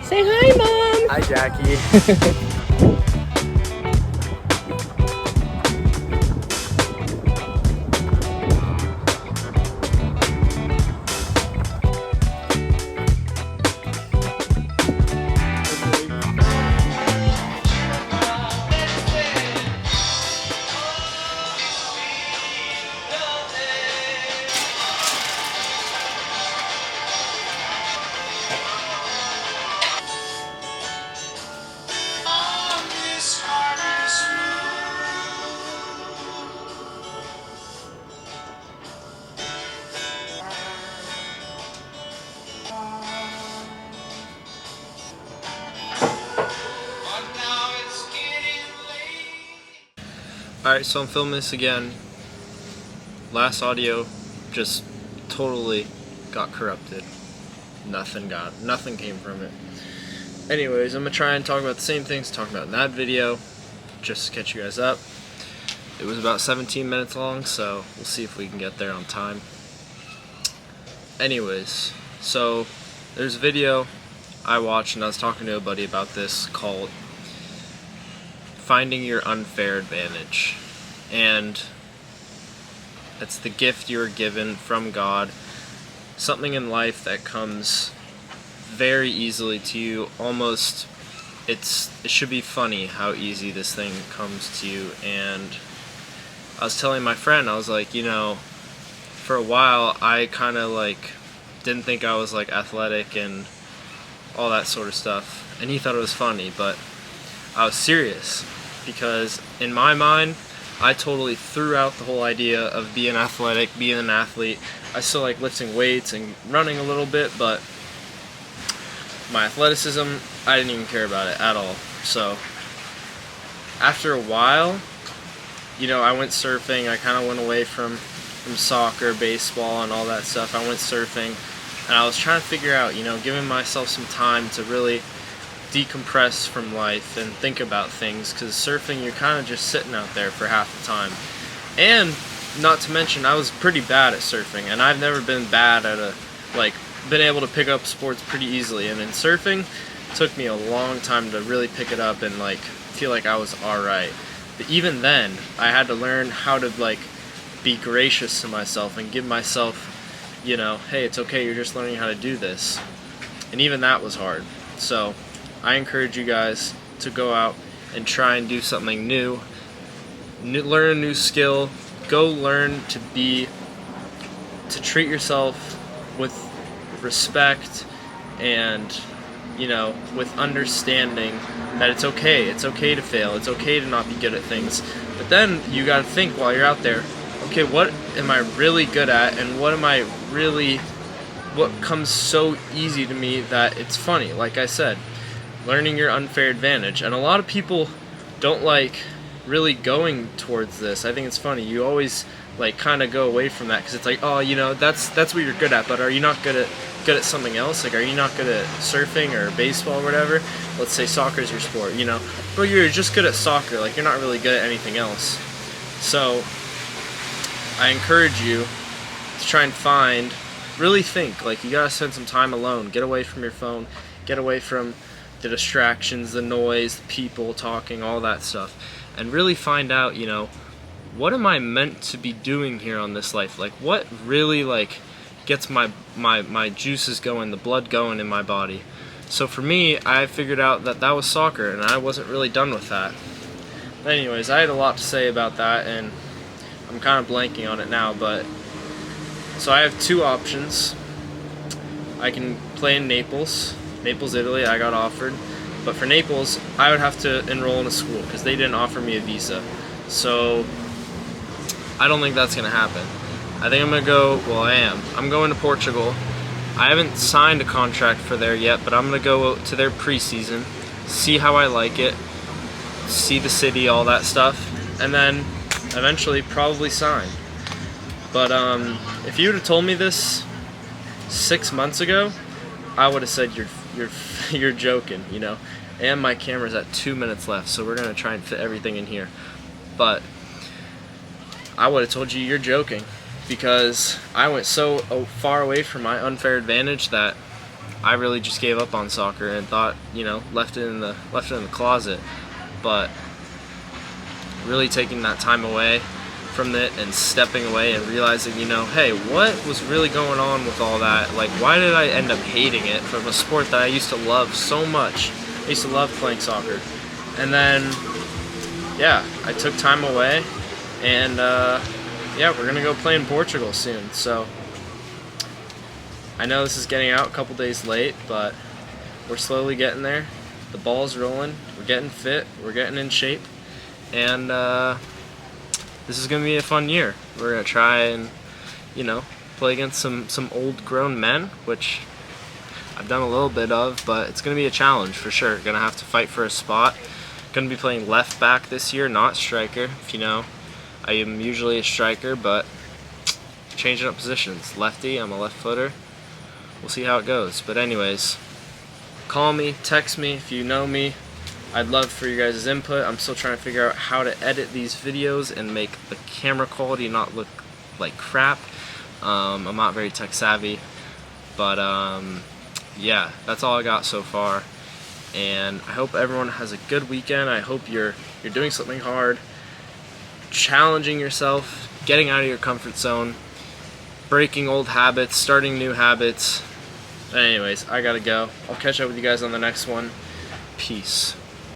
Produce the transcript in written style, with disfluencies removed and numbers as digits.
Say hi, Mom! Hi, Jackie. Alright, so I'm filming this again. Last audio just totally got corrupted. Nothing came from it. Anyways, I'm gonna try and talk about the same things talked about in that video, just to catch you guys up. It was about 17 minutes long, so we'll see if we can get there on time. Anyways, so there's a video I watched and I was talking to a buddy about this called Finding Your Unfair Advantage. And it's the gift you are given from God, something in life that comes very easily to you. Almost, it should be funny how easy this thing comes to you. And I was telling my friend, I was like, you know, for a while I kind of like didn't think I was like athletic and all that sort of stuff, and he thought it was funny, but I was serious, because in my mind I totally threw out the whole idea of being athletic, being an athlete. I still like lifting weights and running a little bit, but my athleticism, I didn't even care about it at all. So after a while, you know, I went surfing. I kind of went away from soccer, baseball, and all that stuff. I went surfing, and I was trying to figure out, you know, giving myself some time to really decompress from life and think about things, because surfing, you're kind of just sitting out there for half the time. And not to mention, I was pretty bad at surfing, and I've never been bad at been able to pick up sports pretty easily. And in surfing, it took me a long time to really pick it up and feel like I was alright. But even then, I had to learn how to be gracious to myself and give myself, you know, hey, it's okay, you're just learning how to do this. And even that was hard. So I encourage you guys to go out and try and do something new, learn a new skill, go learn to treat yourself with respect and, you know, with understanding that it's okay to fail, it's okay to not be good at things. But then you gotta think while you're out there, okay, what am I really good at, and what comes so easy to me that it's funny. Like I said, learning your unfair advantage. And a lot of people don't like really going towards this. I think it's funny. You always kind of go away from that, because it's like, oh, you know, that's what you're good at, but are you not good at something else? Like, are you not good at surfing or baseball or whatever? Let's say soccer is your sport, you know, but you're just good at soccer, like you're not really good at anything else. So I encourage you to try and really think, like, you gotta spend some time alone, get away from your phone, get away from the distractions, the noise, the people talking, all that stuff, and really find out, you know, what am I meant to be doing here on this life? Like, what really gets my juices going, the blood going in my body. So for me, I figured out that was soccer, and I wasn't really done with that. But anyways, I had a lot to say about that, and I'm kind of blanking on it now, but so I have two options. I can play in Naples, Italy. I got offered, but for Naples, I would have to enroll in a school because they didn't offer me a visa. So I don't think that's gonna happen. I think I'm gonna go. Well, I am. I'm going to Portugal. I haven't signed a contract for there yet, but I'm gonna go to their preseason, see how I like it, see the city, all that stuff, and then eventually probably sign. But if you would have told me this 6 months ago, I would have said you're joking, you know. And my camera's at 2 minutes left, so we're gonna try and fit everything in here. But I would have told you you're joking, because I went so far away from my unfair advantage that I really just gave up on soccer and thought, left it in the closet. But really taking that time away from it and stepping away and realizing, hey, what was really going on with all that? Like, why did I end up hating it from a sport that I used to love so much? I used to love playing soccer. And then, yeah, I took time away, and yeah, we're gonna go play in Portugal soon. So I know this is getting out a couple days late, but we're slowly getting there. The ball's rolling, we're getting fit, we're getting in shape, and this is gonna be a fun year. We're gonna try and, play against some old grown men, which I've done a little bit of, but it's gonna be a challenge for sure. Gonna have to fight for a spot. Gonna be playing left back this year, not striker. If you know, I am usually a striker, but changing up positions. Lefty, I'm a left footer. We'll see how it goes. But anyways, call me, text me if you know me. I'd love for you guys' input. I'm still trying to figure out how to edit these videos and make the camera quality not look like crap. I'm not very tech savvy, but yeah, that's all I got so far. And I hope everyone has a good weekend. I hope you're doing something hard, challenging yourself, getting out of your comfort zone, breaking old habits, starting new habits. Anyways, I gotta go. I'll catch up with you guys on the next one. Peace.